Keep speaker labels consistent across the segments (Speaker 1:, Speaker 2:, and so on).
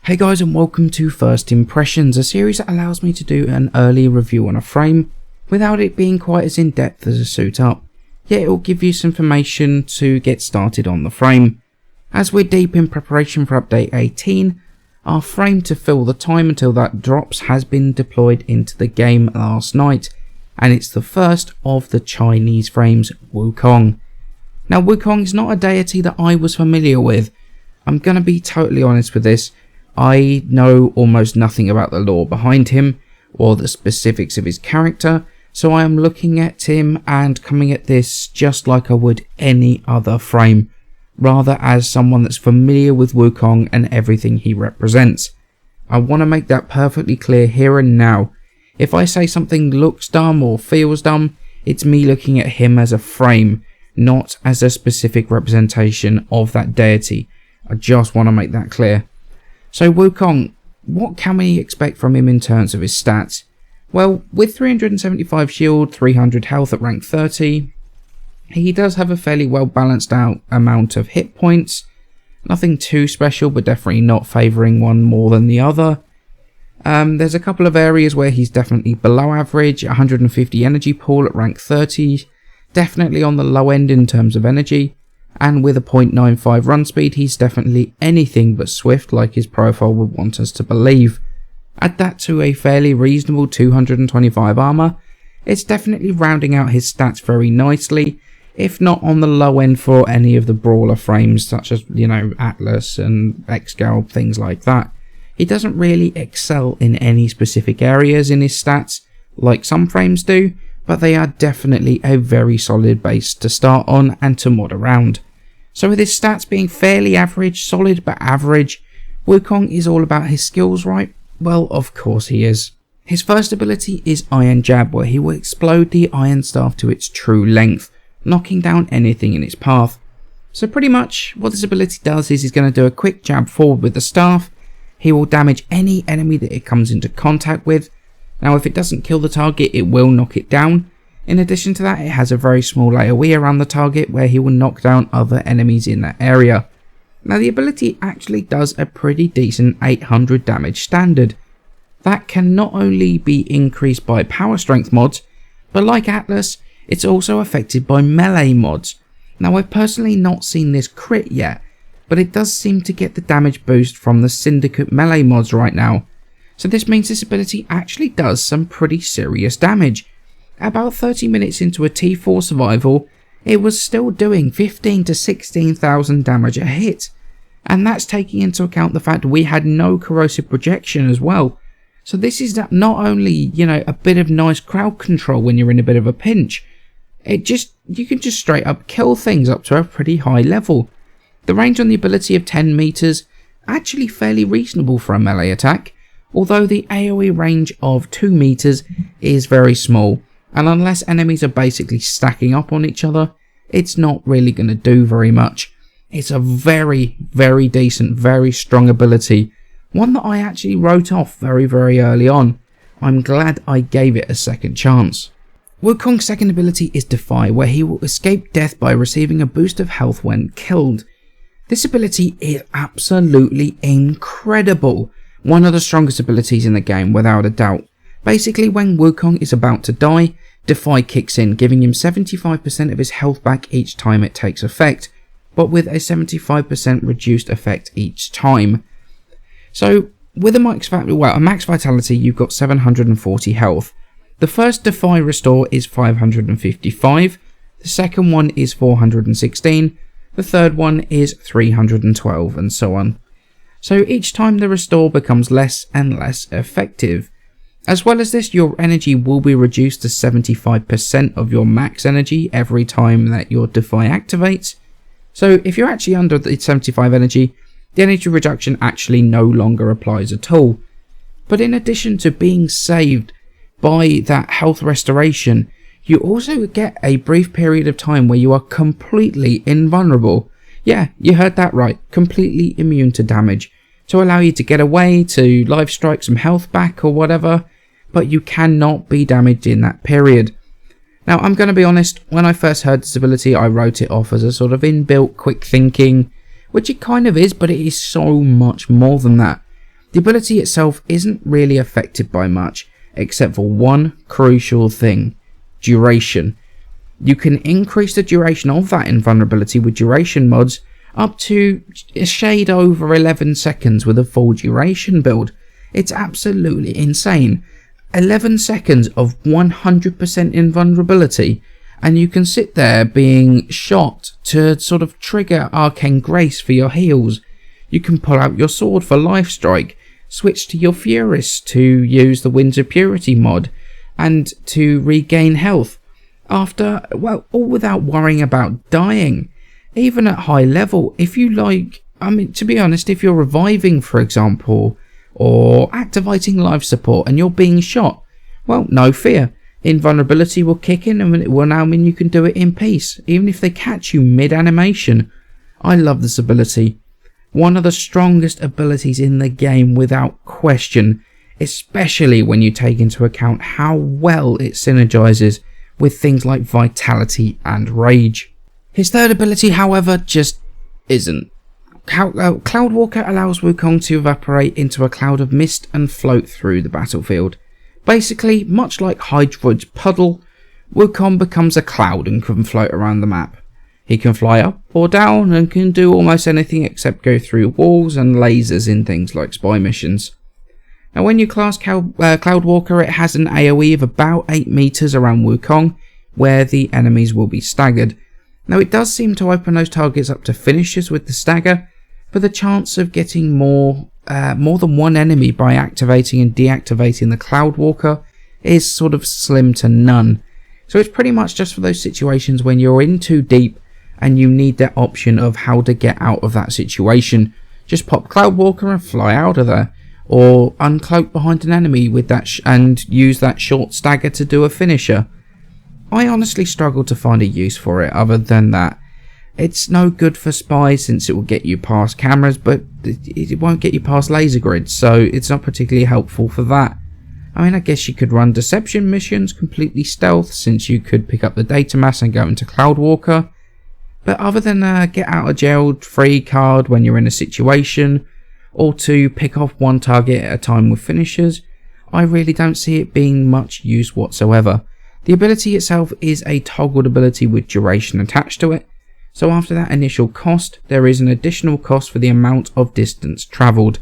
Speaker 1: Hey guys, and welcome to First Impressions, a series that allows me to do an early review on a frame without it being quite as in depth as a suit up, yet it will give you some information to get started on the frame. As we're deep in preparation for update 18, our frame to fill the time until that drops has been deployed into the game last night, and it's the first of the Chinese frames, Wukong. Now Wukong is not a deity that I was familiar with. I'm going to be totally honest with this. I know almost nothing about the lore behind him or the specifics of his character, so I am looking at him and coming at this just like I would any other frame, rather as someone that's familiar with Wukong and everything he represents. I want to make that perfectly clear here and now. If I say something looks dumb or feels dumb, it's me looking at him as a frame, not as a specific representation of that deity. I just want to make that clear. So Wukong, what can we expect from him in terms of his stats? Well, with 375 shield, 300 health at rank 30, he does have a fairly well balanced out amount of hit points. Nothing too special, but definitely not favouring one more than the other. There's a couple of areas where he's definitely below average. 150 energy pool at rank 30, definitely on the low end in terms of energy. And with a 0.95 run speed, he's definitely anything but swift like his profile would want us to believe. Add that to a fairly reasonable 225 armor, it's definitely rounding out his stats very nicely, if not on the low end for any of the brawler frames such as, Atlas and X-Gal, things like that. He doesn't really excel in any specific areas in his stats like some frames do, but they are definitely a very solid base to start on and to mod around. So with his stats being fairly average, solid but average, Wukong is all about his skills, right? Well, of course he is. His first ability is Iron Jab, where he will explode the iron staff to its true length, knocking down anything in its path. So pretty much what this ability does is he's going to do a quick jab forward with the staff. He will damage any enemy that it comes into contact with. Now if it doesn't kill the target, it will knock it down. In addition to that, it has a very small AoE around the target where he will knock down other enemies in that area. Now the ability actually does a pretty decent 800 damage standard. That can not only be increased by power strength mods, but like Atlas, it's also affected by melee mods. Now I've personally not seen this crit yet, but it does seem to get the damage boost from the Syndicate melee mods right now. So this means this ability actually does some pretty serious damage. About 30 minutes into a T4 survival, it was still doing 15 to 16,000 damage a hit. And that's taking into account the fact we had no corrosive projection as well. So this is not only, a bit of nice crowd control when you're in a bit of a pinch. You can just straight up kill things up to a pretty high level. The range on the ability of 10 meters, actually fairly reasonable for a melee attack. Although the AoE range of 2 meters is very small. And unless enemies are basically stacking up on each other, it's not really going to do very much. It's a very, very decent, very strong ability. One that I actually wrote off very, very early on. I'm glad I gave it a second chance. Wukong's second ability is Defy, where he will escape death by receiving a boost of health when killed. This ability is absolutely incredible. One of the strongest abilities in the game, without a doubt. Basically, when Wukong is about to die, Defy kicks in, giving him 75% of his health back each time it takes effect, but with a 75% reduced effect each time. So, with a max vitality, you've got 740 health. The first Defy restore is 555, the second one is 416, the third one is 312, and so on. So each time the restore becomes less and less effective. As well as this, your energy will be reduced to 75% of your max energy every time that your Defy activates. So if you're actually under the 75 energy, the energy reduction actually no longer applies at all. But in addition to being saved by that health restoration, you also get a brief period of time where you are completely invulnerable. Yeah, you heard that right, completely immune to damage, to allow you to get away, to live strike some health back or whatever, but you cannot be damaged in that period. Now, I'm going to be honest, when I first heard this ability, I wrote it off as a sort of inbuilt quick thinking, which it kind of is, but it is so much more than that. The ability itself isn't really affected by much, except for one crucial thing: duration. You can increase the duration of that invulnerability with duration mods up to a shade over 11 seconds with a full duration build. It's absolutely insane. 11 seconds of 100% invulnerability, and you can sit there being shot to sort of trigger Arcane Grace for your heals. You can pull out your sword for Life Strike, switch to your Furist to use the Winds of Purity mod, and to regain health after, well, all without worrying about dying. Even at high level, if you like, I mean, to be honest, if you're reviving, for example, or activating life support and you're being shot, well, no fear. Invulnerability will kick in and it will now mean you can do it in peace, even if they catch you mid-animation. I love this ability. One of the strongest abilities in the game without question, especially when you take into account how well it synergizes with things like Vitality and Rage. His third ability, however, just isn't. Cloudwalker allows Wukong to evaporate into a cloud of mist and float through the battlefield. Basically, much like Hydroid's puddle, Wukong becomes a cloud and can float around the map. He can fly up or down and can do almost anything except go through walls and lasers in things like spy missions. Now, when you class Cloudwalker, it has an AoE of about 8 meters around Wukong, where the enemies will be staggered. Now, it does seem to open those targets up to finishers with the stagger, but the chance of getting more than one enemy by activating and deactivating the Cloudwalker is sort of slim to none. So it's pretty much just for those situations when you're in too deep and you need that option of how to get out of that situation. Just pop Cloudwalker and fly out of there, or uncloak behind an enemy with that and use that short stagger to do a finisher. I honestly struggle to find a use for it other than that. It's no good for spies since it will get you past cameras, but it won't get you past laser grids, so it's not particularly helpful for that. I mean, I guess you could run deception missions completely stealth since you could pick up the data mass and go into Cloudwalker. But other than a get out of jail free card when you're in a situation, or to pick off one target at a time with finishers, I really don't see it being much use whatsoever. The ability itself is a toggled ability with duration attached to it, so after that initial cost, there is an additional cost for the amount of distance travelled,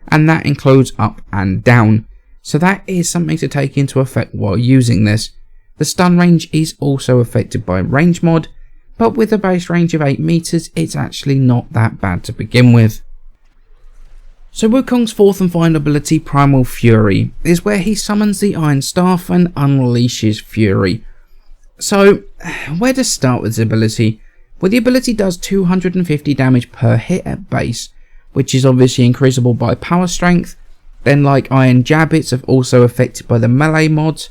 Speaker 1: and that includes up and down, so that is something to take into effect while using this. The stun range is also affected by range mod, but with a base range of 8 meters, it's actually not that bad to begin with. So Wukong's fourth and final ability, Primal Fury, is where he summons the Iron Staff and unleashes Fury. So, where to start with this ability? Well, the ability does 250 damage per hit at base, which is obviously increasable by power strength. Then, like Iron Jab, it's also affected by the melee mods,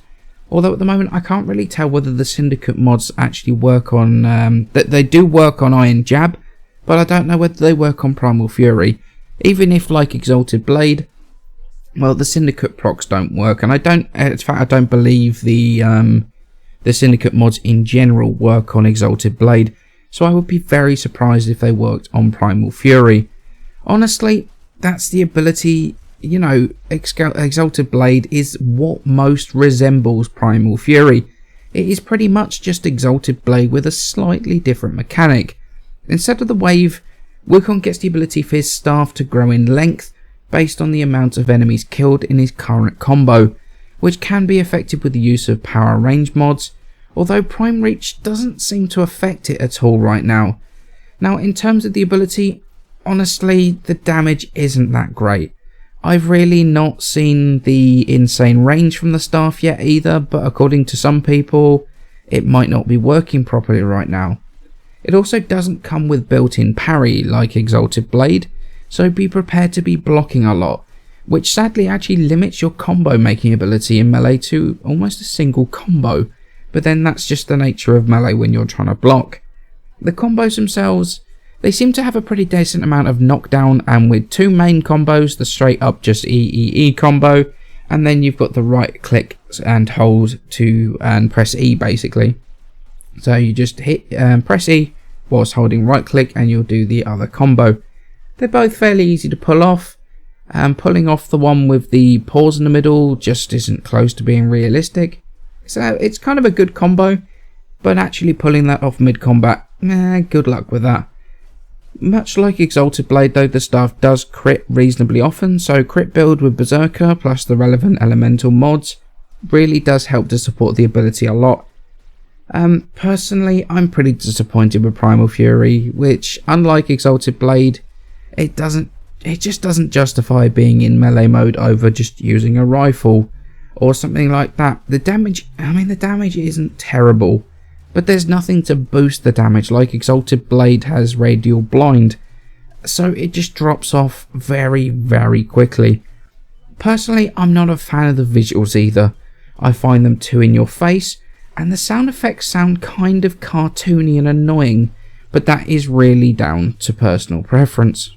Speaker 1: although at the moment I can't really tell whether the Syndicate mods actually work on, that they do work on Iron Jab, but I don't know whether they work on Primal Fury. Even if, like Exalted Blade, well, the Syndicate procs don't work, and in fact, I don't believe the Syndicate mods in general work on Exalted Blade, so I would be very surprised if they worked on Primal Fury. Honestly, that's the ability, you know, Exalted Blade is what most resembles Primal Fury. It is pretty much just Exalted Blade with a slightly different mechanic. Instead of the wave, Wukong gets the ability for his staff to grow in length based on the amount of enemies killed in his current combo, which can be affected with the use of power range mods, although Prime Reach doesn't seem to affect it at all right now. Now, in terms of the ability, honestly, the damage isn't that great. I've really not seen the insane range from the staff yet either, but according to some people, it might not be working properly right now. It also doesn't come with built-in parry like Exalted Blade, so be prepared to be blocking a lot, which sadly actually limits your combo making ability in melee to almost a single combo, but then that's just the nature of melee when you're trying to block. The combos themselves, they seem to have a pretty decent amount of knockdown, and with two main combos, the straight up just EEE combo and then you've got the right click and hold to and press E basically. So you just hit press E whilst holding right click and you'll do the other combo. They're both fairly easy to pull off. Pulling off the one with the pause in the middle just isn't close to being realistic. So it's kind of a good combo, but actually pulling that off mid-combat, good luck with that. Much like Exalted Blade though, the staff does crit reasonably often, so crit build with Berserker plus the relevant elemental mods really does help to support the ability a lot. Personally, I'm pretty disappointed with Primal Fury, which, unlike Exalted Blade, it just doesn't justify being in melee mode over just using a rifle or something like that. The damage isn't terrible, but there's nothing to boost the damage like Exalted Blade has Radial Blind, so it just drops off very, very quickly. Personally, I'm not a fan of the visuals either. I find them too in your face, and the sound effects sound kind of cartoony and annoying, but that is really down to personal preference.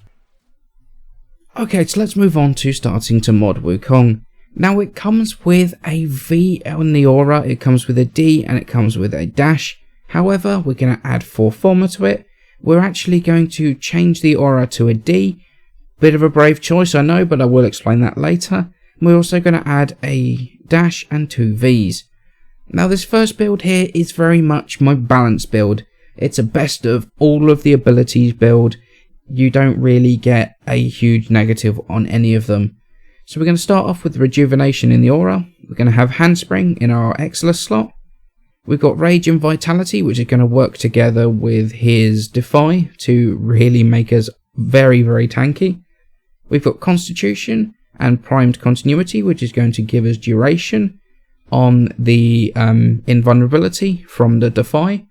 Speaker 1: Okay, so let's move on to starting to mod Wukong. Now it comes with a V on the aura, it comes with a D, and it comes with a dash. However, we're going to add 4 forma to it. We're actually going to change the aura to a D. Bit of a brave choice, I know, but I will explain that later. We're also going to add a dash and 2 Vs. Now this first build here is very much my balance build. It's a best of all of the abilities build. You don't really get a huge negative on any of them. So we're going to start off with Rejuvenation in the aura. We're going to have Handspring in our Exilus slot. We've got Rage and Vitality, which is going to work together with his Defy to really make us very, very tanky. We've got Constitution and Primed Continuity, which is going to give us duration on the invulnerability from the Defy.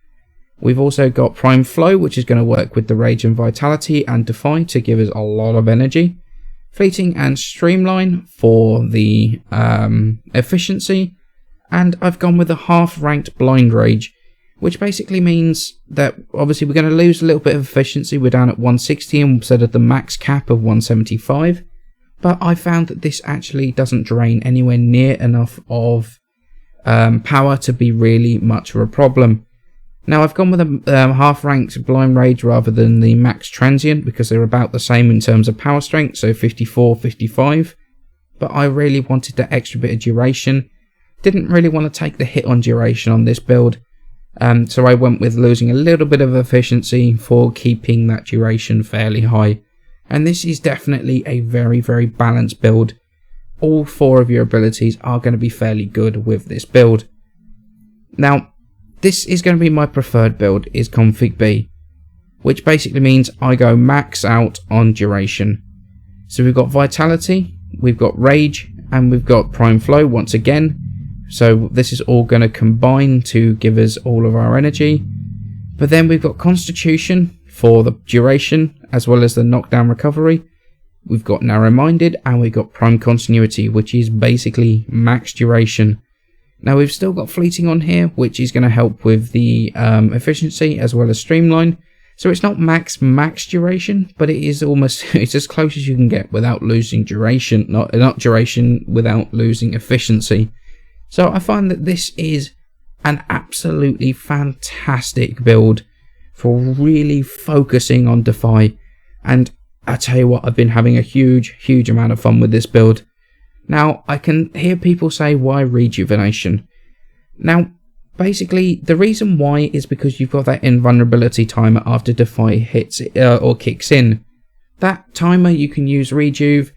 Speaker 1: We've also got Prime Flow, which is going to work with the Rage and Vitality and Defy to give us a lot of energy. Fleeting and Streamline for the efficiency. And I've gone with a half-ranked Blind Rage, which basically means that obviously we're going to lose a little bit of efficiency. We're down at 160 instead of the max cap of 175. But I found that this actually doesn't drain anywhere near enough of power to be really much of a problem. Now I've gone with a half-ranked Blind Rage rather than the max Transient because they're about the same in terms of power strength, so 54, 55. But I really wanted that extra bit of duration. Didn't really want to take the hit on duration on this build, so I went with losing a little bit of efficiency for keeping that duration fairly high. And this is definitely a very, very balanced build. All 4 of your abilities are going to be fairly good with this build. Now, this is going to be my preferred build, is Config B, which basically means I go max out on duration. So we've got Vitality, we've got Rage, and we've got Prime Flow once again. So this is all going to combine to give us all of our energy. But then we've got Constitution for the duration, as well as the knockdown recovery. We've got Narrow-Minded, and we've got Prime Continuity, which is basically max duration. Now we've still got Fleeting on here, which is going to help with the efficiency as well as Streamline. So it's not max duration, but it is almost, it's as close as you can get without losing duration, not duration without losing efficiency. So I find that this is an absolutely fantastic build for really focusing on Defy. And I tell you what, I've been having a huge amount of fun with this build. Now, I can hear people say, why Rejuvenation? Now, basically, the reason why is because you've got that invulnerability timer after Defy hits or kicks in. That timer, you can use Rejuve.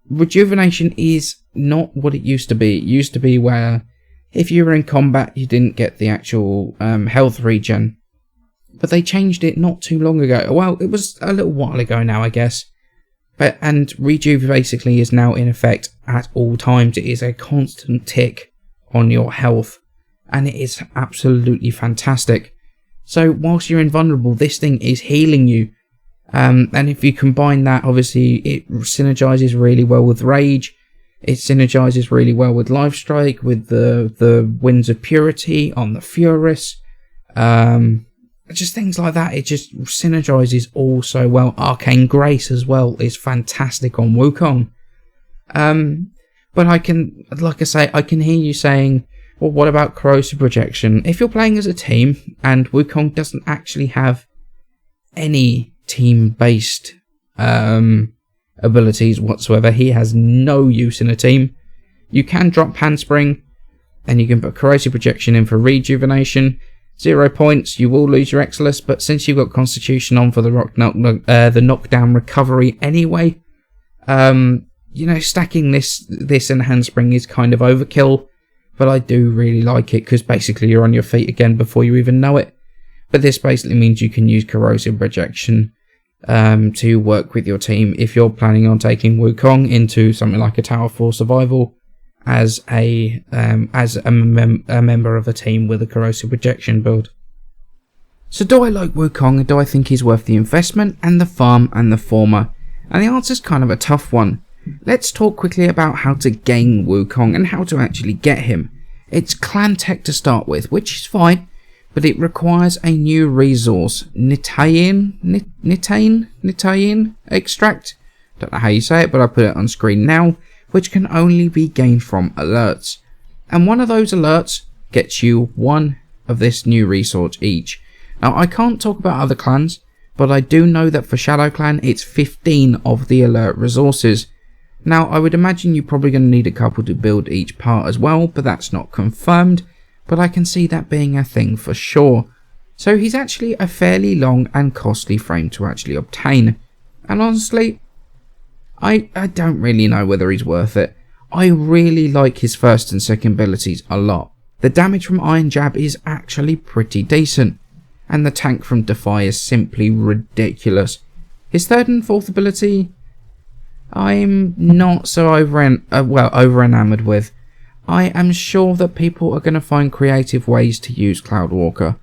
Speaker 1: Rejuvenation is not what it used to be. It used to be where if you were in combat, you didn't get the actual health regen. But they changed it not too long ago. Well, it was a little while ago now, I guess. And Rejuve basically is now in effect at all times. It is a constant tick on your health, and it is absolutely fantastic. So whilst you're invulnerable, this thing is healing you. And if you combine that, obviously it synergizes really well with Rage. It synergizes really well with Lifestrike, with the Winds of Purity on the Furus. Just things like that. It just synergizes all so well. Arcane Grace as well is fantastic on Wukong. But I can, like I say, I can hear you saying, well, what about corrosive projection? If you're playing as a team and Wukong doesn't actually have any team-based abilities whatsoever, he has no use in a team, you can drop Handspring, and you can put corrosive projection in for rejuvenation. 0 points, you will lose your Exilus, but since you've got Constitution on for the knockdown recovery anyway, you know, stacking this and Handspring is kind of overkill, but I do really like it because basically you're on your feet again before you even know it. But this basically means you can use corrosive projection to work with your team if you're planning on taking Wukong into something like a Tower 4 survival as a member of a team with a corrosive projection build. So do I like Wukong, and do I think he's worth the investment and the farm and the former? And the answer's kind of a tough one. Let's talk quickly about how to gain Wukong and how to actually get him. It's clan tech to start with, which is fine, but it requires a new resource, Nitaean extract. Don't know how you say it, but I put it on screen now, which can only be gained from alerts. And one of those alerts gets you one of this new resource each. Now, I can't talk about other clans, but I do know that for Shadow Clan, it's 15 of the alert resources. Now, I would imagine you're probably going to need a couple to build each part as well, but that's not confirmed, but I can see that being a thing for sure. So he's actually a fairly long and costly frame to actually obtain. And honestly, I don't really know whether he's worth it. I really like his first and second abilities a lot. The damage from Iron Jab is actually pretty decent, and the tank from Defy is simply ridiculous. His third and fourth ability, I'm not so over enamoured with. I am sure that people are going to find creative ways to use Cloudwalker,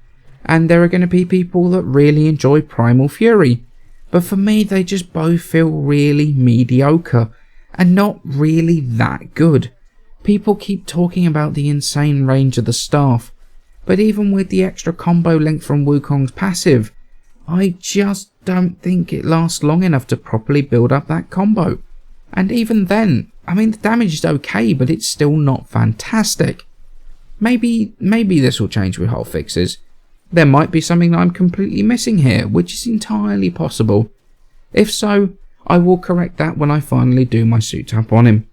Speaker 1: and there are going to be people that really enjoy Primal Fury, but for me they just both feel really mediocre and not really that good. People keep talking about the insane range of the staff, but even with the extra combo length from Wukong's passive, I just don't think it lasts long enough to properly build up that combo. And even then, I mean, the damage is okay, but it's still not fantastic. Maybe this will change with hot fixes. There might be something that I'm completely missing here, which is entirely possible. If so, I will correct that when I finally do my suit up on him.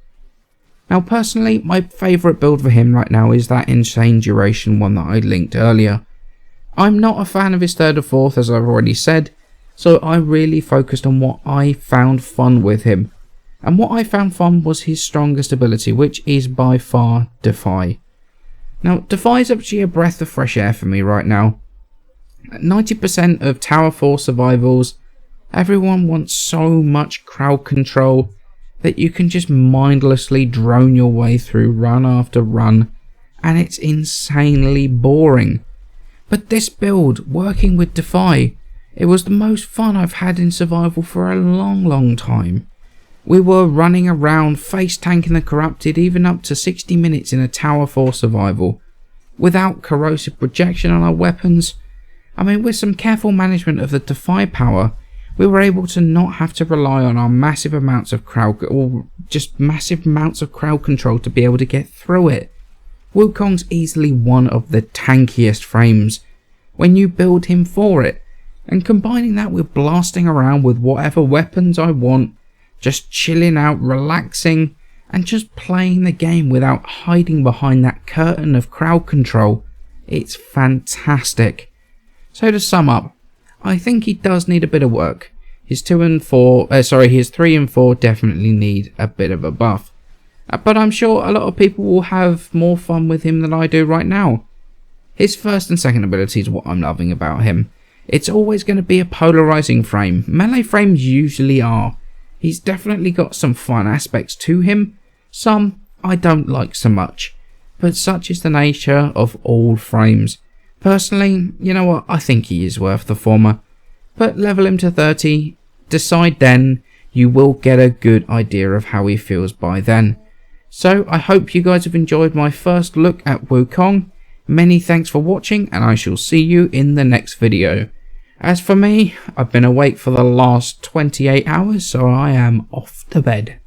Speaker 1: Now personally, my favourite build for him right now is that insane duration one that I linked earlier. I'm not a fan of his third or fourth, as I've already said, so I really focused on what I found fun with him. And what I found fun was his strongest ability, which is by far Defy. Now, Defy is actually a breath of fresh air for me right now. 90% of Tower 4 survivals, everyone wants so much crowd control that you can just mindlessly drone your way through run after run, and it's insanely boring. But this build, working with Defy, it was the most fun I've had in survival for a long time. We were running around, face tanking the corrupted, even up to 60 minutes in a Tower 4 survival, without corrosive projection on our weapons. I mean, with some careful management of the Defy power, we were able to not have to rely on our massive amounts of crowd control to be able to get through it. Wukong's easily one of the tankiest frames when you build him for it, and combining that with blasting around with whatever weapons I want, just chilling out, relaxing, and just playing the game without hiding behind that curtain of crowd control, it's fantastic. So to sum up, I think he does need a bit of work. His 3 and 4 definitely need a bit of a buff. But I'm sure a lot of people will have more fun with him than I do right now. His first and second ability is what I'm loving about him. It's always going to be a polarizing frame. Melee frames usually are. He's definitely got some fun aspects to him. Some I don't like so much. But such is the nature of all frames. Personally, you know what, I think he is worth the former. But level him to 30, decide then, you will get a good idea of how he feels by then. So I hope you guys have enjoyed my first look at Wukong. Many thanks for watching, and I shall see you in the next video. As for me, I've been awake for the last 28 hours, so I am off to bed.